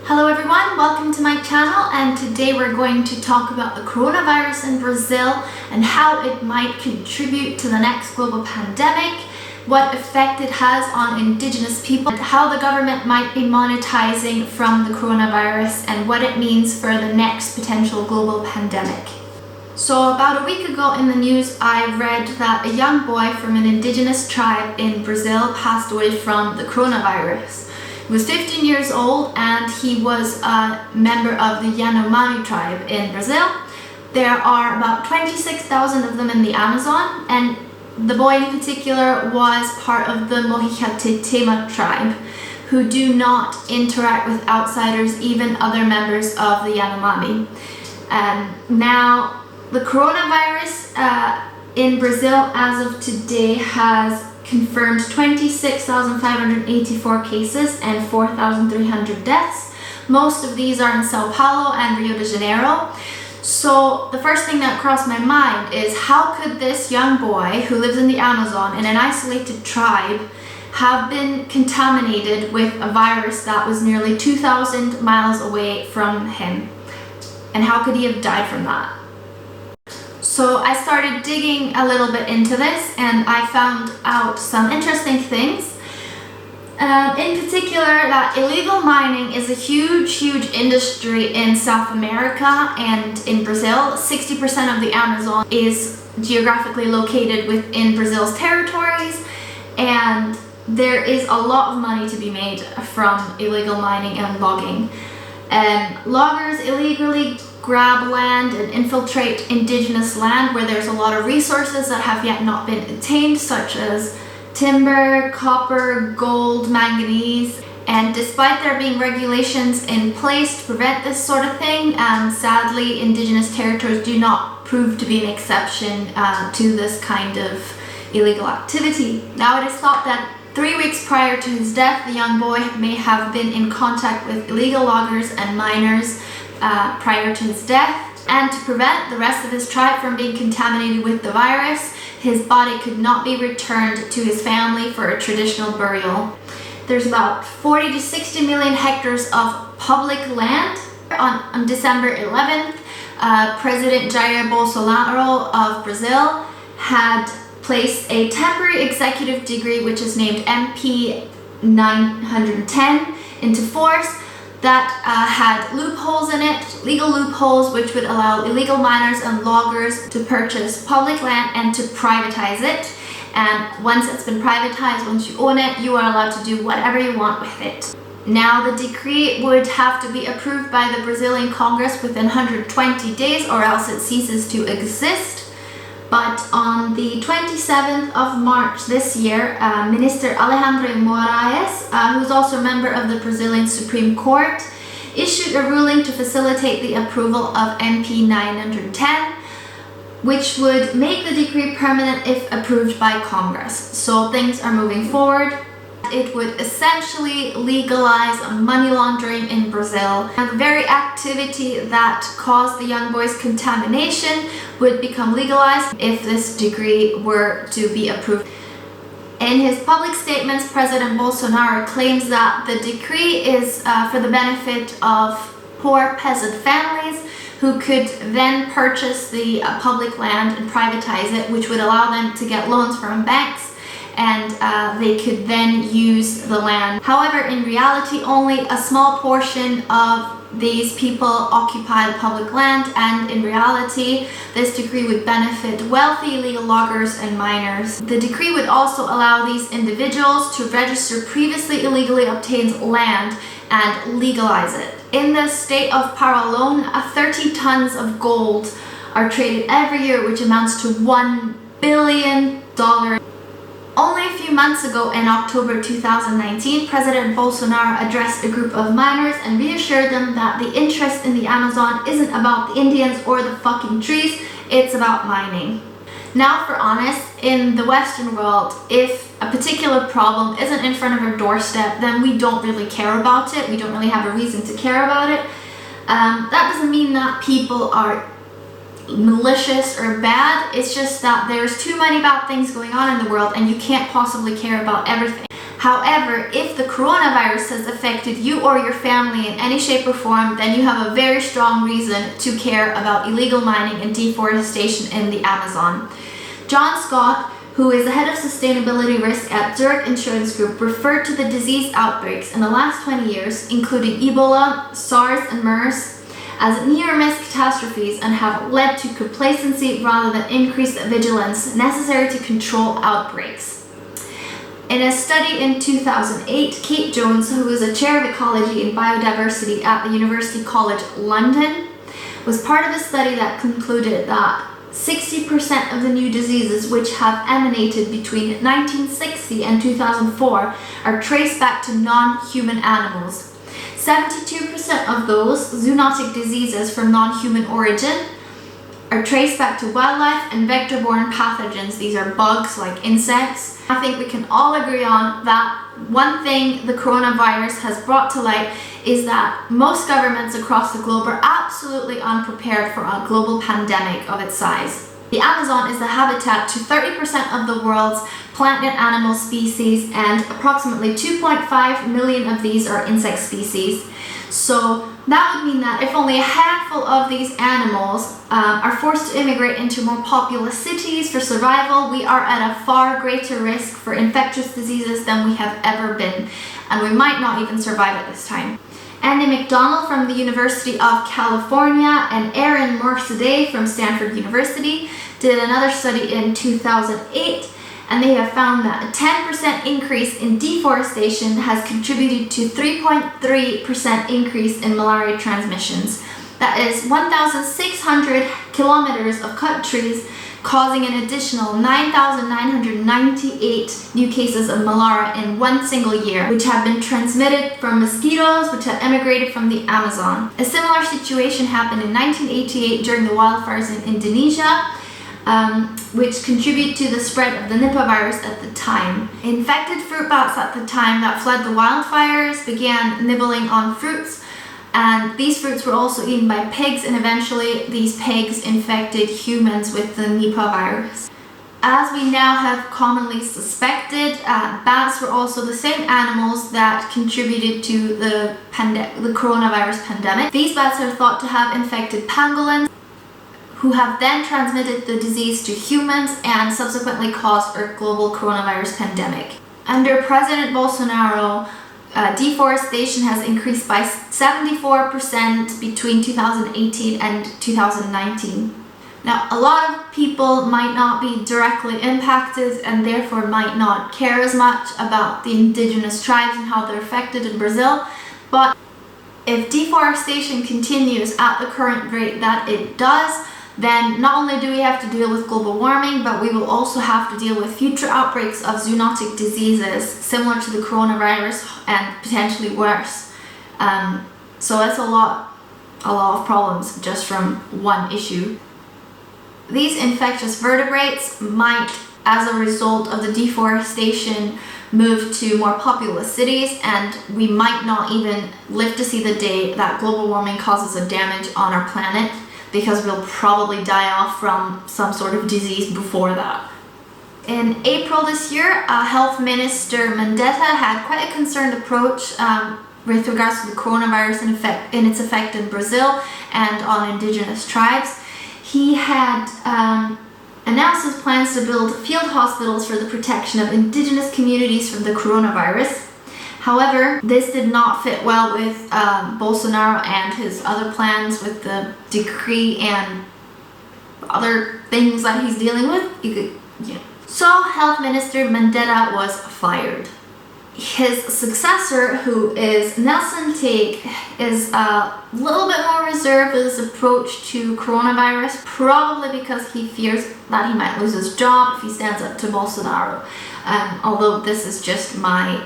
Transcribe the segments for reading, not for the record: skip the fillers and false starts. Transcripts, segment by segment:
Hello everyone, welcome to my channel, and today we're going to talk about the coronavirus in Brazil and how it might contribute to the next global pandemic, what effect it has on indigenous people, and how the government might be monetizing from the coronavirus and what it means for the next potential global pandemic. So about a week ago in the news, I read that a young boy from an indigenous tribe in Brazil passed away from the coronavirus. He was 15 years old and he was a member of the Yanomami tribe in Brazil. There are about 26,000 of them in the Amazon, and the boy in particular was part of the monetisation tribe, who do not interact with outsiders, even other members of the Yanomami. Now, the coronavirus in Brazil as of today has confirmed 26,584 cases and 4,300 deaths. Most of these are in Sao Paulo and Rio de Janeiro. So the first thing that crossed my mind is, how could this young boy who lives in the Amazon in an isolated tribe have been contaminated with a virus that was nearly 2,000 miles away from him? And how could he have died from that? So I started digging a little bit into this, and I found out some interesting things. In particular, that illegal mining is a huge industry in South America and in Brazil. 60% of the Amazon is geographically located within Brazil's territories, and there is a lot of money to be made from illegal mining and logging. Loggers illegally grab land and infiltrate indigenous land where there's a lot of resources that have yet not been attained, such as timber, copper, gold, manganese. And despite there being regulations in place to prevent this sort of thing, sadly indigenous territories do not prove to be an exception to this kind of illegal activity. Now, it is thought that 3 weeks prior to his death, the young boy may have been in contact with illegal loggers and miners prior to his death, and to prevent the rest of his tribe from being contaminated with the virus, his body could not be returned to his family for a traditional burial. There's about 40 to 60 million hectares of public land. On December 11th, President Jair Bolsonaro of Brazil had placed a temporary executive decree, which is named MP 910, into force, that had loopholes in it, legal loopholes, which would allow illegal miners and loggers to purchase public land and to privatize it. And once it's been privatized, once you own it, you are allowed to do whatever you want with it. Now, the decree would have to be approved by the Brazilian Congress within 120 days, or else it ceases to exist. But on the 27th of March this year, Minister Alexandre Moraes, who's also a member of the Brazilian Supreme Court, issued a ruling to facilitate the approval of MP 910, which would make the decree permanent if approved by Congress. So things are moving forward. It would essentially legalize money laundering in Brazil, and the very activity that caused the young boy's contamination would become legalized if this decree were to be approved. In his public statements, President Bolsonaro claims that the decree is for the benefit of poor peasant families who could then purchase the public land and privatize it, which would allow them to get loans from banks, and they could then use the land. However, in reality, only a small portion of these people occupy the public land, and in reality, this decree would benefit wealthy illegal loggers and miners. The decree would also allow these individuals to register previously illegally obtained land and legalize it. In the state of Pará alone, 30 tons of gold are traded every year, which amounts to $1 billion. Only a few months ago, in October 2019, President Bolsonaro addressed a group of miners and reassured them that the interest in the Amazon isn't about the Indians or the fucking trees, it's about mining. Now, for honest, in the Western world, if a particular problem isn't in front of our doorstep, then we don't really care about it. We don't really have a reason to care about it. That doesn't mean that people are malicious or bad. It's just that there's too many bad things going on in the world, and you can't possibly care about everything. However, if the coronavirus has affected you or your family in any shape or form, then you have a very strong reason to care about illegal mining and deforestation in the Amazon. John Scott, who is the head of sustainability risk at Zurich Insurance Group, referred to the disease outbreaks in the last 20 years, including Ebola, SARS, and MERS, as near-miss catastrophes and have led to complacency rather than increased vigilance necessary to control outbreaks. In a study in 2008, Kate Jones, who is a chair of ecology and biodiversity at the University College London, was part of a study that concluded that 60% of the new diseases which have emanated between 1960 and 2004 are traced back to non-human animals. 72% of those zoonotic diseases from non-human origin are traced back to wildlife and vector-borne pathogens. These are bugs like insects. I think we can all agree on that one thing the coronavirus has brought to light is that most governments across the globe are absolutely unprepared for a global pandemic of its size. The Amazon is the habitat to 30% of the world's plant and animal species, and approximately 2.5 million of these are insect species. So that would mean that if only a handful of these animals are forced to immigrate into more populous cities for survival, we are at a far greater risk for infectious diseases than we have ever been, and we might not even survive at this time. Andy McDonald from the University of California and Aaron Morsadeh from Stanford University did another study in 2008, and they have found that a 10% increase in deforestation has contributed to 3.3% increase in malaria transmissions. That is 1,600 kilometers of cut trees, causing an additional 9,998 new cases of malaria in one single year, which have been transmitted from mosquitoes which had emigrated from the Amazon. A similar situation happened in 1988 during the wildfires in Indonesia, which contribute to the spread of the Nipah virus at the time. Infected fruit bats at the time that fled the wildfires began nibbling on fruits, and these fruits were also eaten by pigs, and eventually these pigs infected humans with the Nipah virus. As we now have commonly suspected, bats were also the same animals that contributed to the coronavirus pandemic. These bats are thought to have infected pangolins, who have then transmitted the disease to humans and subsequently caused a global coronavirus pandemic. Under President Bolsonaro, deforestation has increased by 74% between 2018 and 2019. Now, a lot of people might not be directly impacted and therefore might not care as much about the indigenous tribes and how they're affected in Brazil, but if deforestation continues at the current rate that it does, then not only do we have to deal with global warming, but we will also have to deal with future outbreaks of zoonotic diseases similar to the coronavirus and potentially worse. So that's a lot of problems just from one issue. These infectious vertebrates might, as a result of the deforestation, move to more populous cities, and we might not even live to see the day that global warming causes a damage on our planet, because we'll probably die off from some sort of disease before that. In April this year, Health Minister Mandetta had quite a concerned approach with regards to the coronavirus in its effect in Brazil and on indigenous tribes. He had announced his plans to build field hospitals for the protection of indigenous communities from the coronavirus. However, this did not fit well with Bolsonaro and his other plans with the decree and other things that he's dealing with. So Health Minister Mandetta was fired. His successor, who is Nelson Teich, is a little bit more reserved with his approach to coronavirus, probably because he fears that he might lose his job if he stands up to Bolsonaro. Although this is just my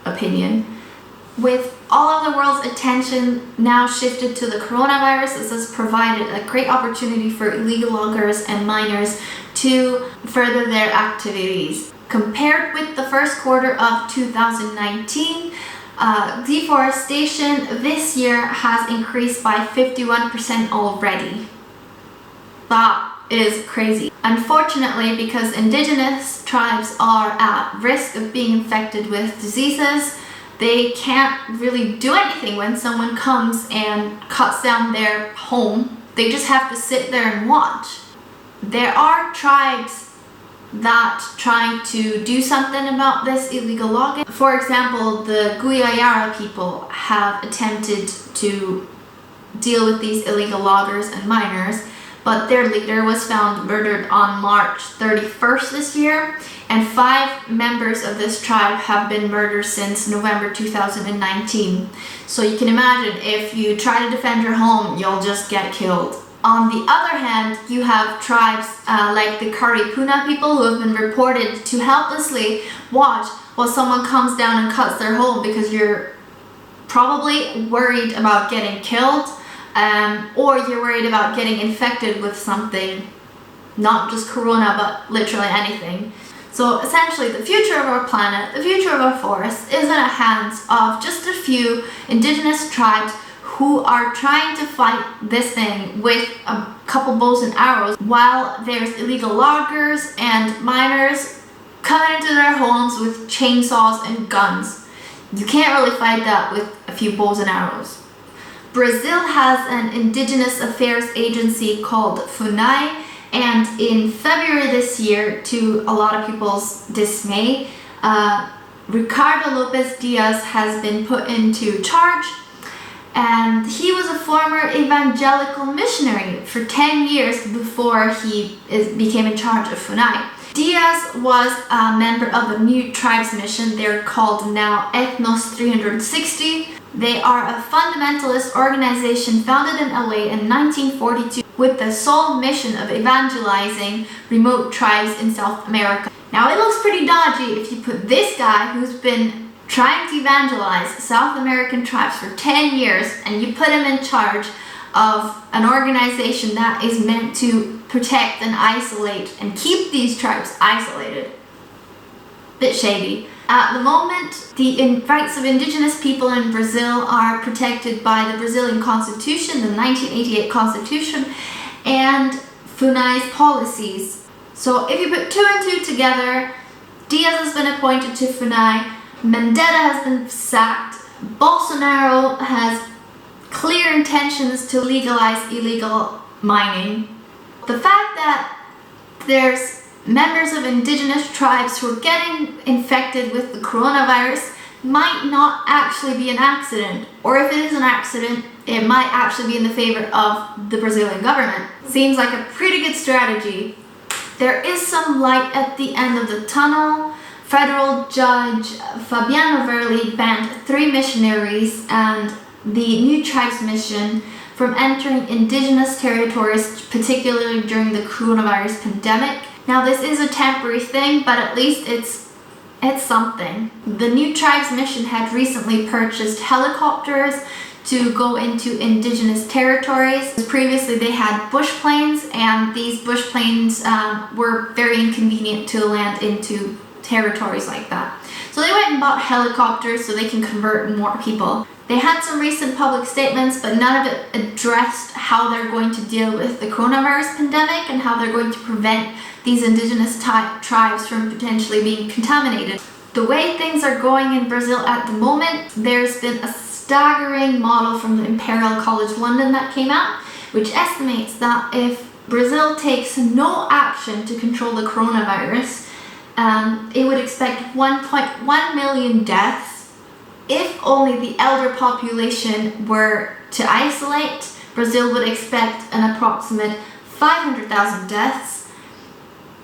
opinion. With all of the world's attention now shifted to the coronavirus, this has provided a great opportunity for illegal loggers and miners to further their activities. Compared with the first quarter of 2019, deforestation this year has increased by 51% already. That is crazy. Unfortunately, because indigenous tribes are at risk of being infected with diseases, they can't really do anything when someone comes and cuts down their home. They just have to sit there and watch. There are tribes that try to do something about this illegal logging. For example, the Guyayara people have attempted to deal with these illegal loggers and miners, but their leader was found murdered on March 31st this year, and 5 members of this tribe have been murdered since November 2019. So you can imagine, if you try to defend your home, you'll just get killed. On the other hand, you have tribes like the Karipuna people who have been reported to helplessly watch while someone comes down and cuts their home because you're probably worried about getting killed, or you're worried about getting infected with something, not just corona, but literally anything. So essentially, the future of our planet, the future of our forests, is in the hands of just a few indigenous tribes who are trying to fight this thing with a couple bows and arrows, while there's illegal loggers and miners coming into their homes with chainsaws and guns. You can't really fight that with a few bows and arrows. Brazil has an indigenous affairs agency called FUNAI, and in February this year, to a lot of people's dismay, Ricardo Lopes Diaz has been put into charge, and he was a former evangelical missionary for 10 years before he became in charge of FUNAI. Diaz was a member of a new tribes mission. They're called now Ethnos 360. They are a fundamentalist organization founded in LA in 1942 with the sole mission of evangelizing remote tribes in South America. Now, it looks pretty dodgy if you put this guy who's been trying to evangelize South American tribes for 10 years and you put him in charge of an organization that is meant to protect and isolate and keep these tribes isolated. Bit shady. At the moment, the rights of indigenous people in Brazil are protected by the Brazilian Constitution, the 1988 Constitution, and FUNAI's policies. So if you put 2 and 2 together, Diaz has been appointed to FUNAI, Mandetta has been sacked, Bolsonaro has clear intentions to legalize illegal mining. The fact that there's members of indigenous tribes who are getting infected with the coronavirus might not actually be an accident, or if it is an accident, it might actually be in the favor of the Brazilian government. Seems like a pretty good strategy. There is some light at the end of the tunnel. Federal Judge Fabiano Verli banned 3 missionaries and the New Tribes Mission from entering indigenous territories, particularly during the coronavirus pandemic. Now, this is a temporary thing, but at least it's something. The New Tribes Mission had recently purchased helicopters to go into indigenous territories. Previously, they had bush planes, and these bush planes were very inconvenient to land into territories like that. So they went and bought helicopters so they can convert more people. They had some recent public statements, but none of it addressed how they're going to deal with the coronavirus pandemic and how they're going to prevent these indigenous tribes from potentially being contaminated. The way things are going in Brazil at the moment, there's been a staggering model from the Imperial College London that came out, which estimates that if Brazil takes no action to control the coronavirus, it would expect 1.1 million deaths. If only the elder population were to isolate, Brazil would expect an approximate 500,000 deaths.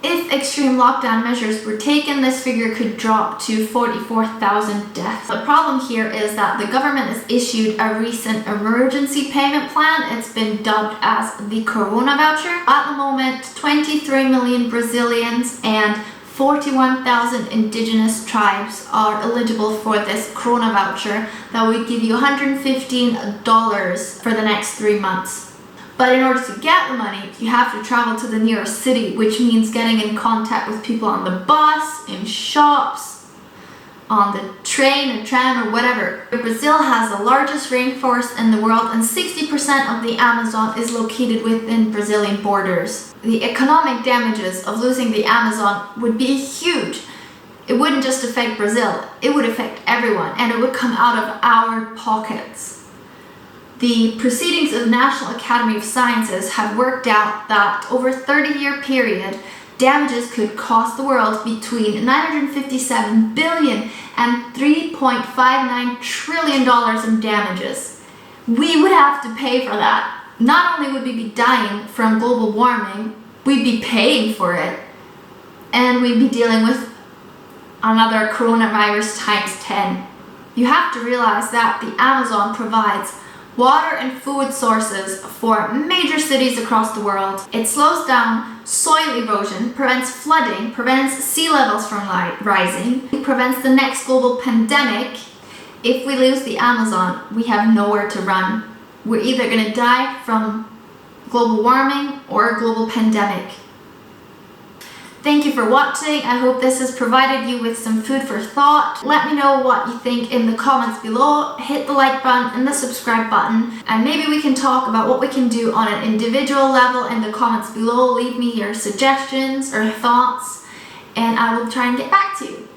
If extreme lockdown measures were taken, this figure could drop to 44,000 deaths. The problem here is that the government has issued a recent emergency payment plan. It's been dubbed as the Corona Voucher. At the moment, 23 million Brazilians and 41,000 indigenous tribes are eligible for this Corona Voucher that would give you $115 for the next 3 months. But in order to get the money, you have to travel to the nearest city, which means getting in contact with people on the bus, in shops, on the train or tram or whatever. Brazil has the largest rainforest in the world, and 60% of the Amazon is located within Brazilian borders. The economic damages of losing the Amazon would be huge. It wouldn't just affect Brazil, it would affect everyone, and it would come out of our pockets. The proceedings of the National Academy of Sciences have worked out that over a 30-year period, damages could cost the world between $957 billion and $3.59 trillion in damages. We would have to pay for that. Not only would we be dying from global warming, we'd be paying for it, and we'd be dealing with another coronavirus times 10. You have to realize that the Amazon provides water and food sources for major cities across the world. It slows down soil erosion, prevents flooding, prevents sea levels from rising, it prevents the next global pandemic. If we lose the Amazon, we have nowhere to run. We're either going to die from global warming or a global pandemic. Thank you for watching. I hope this has provided you with some food for thought. Let me know what you think in the comments below. Hit the like button and the subscribe button, and maybe we can talk about what we can do on an individual level in the comments below. Leave me your suggestions or thoughts, and I will try and get back to you.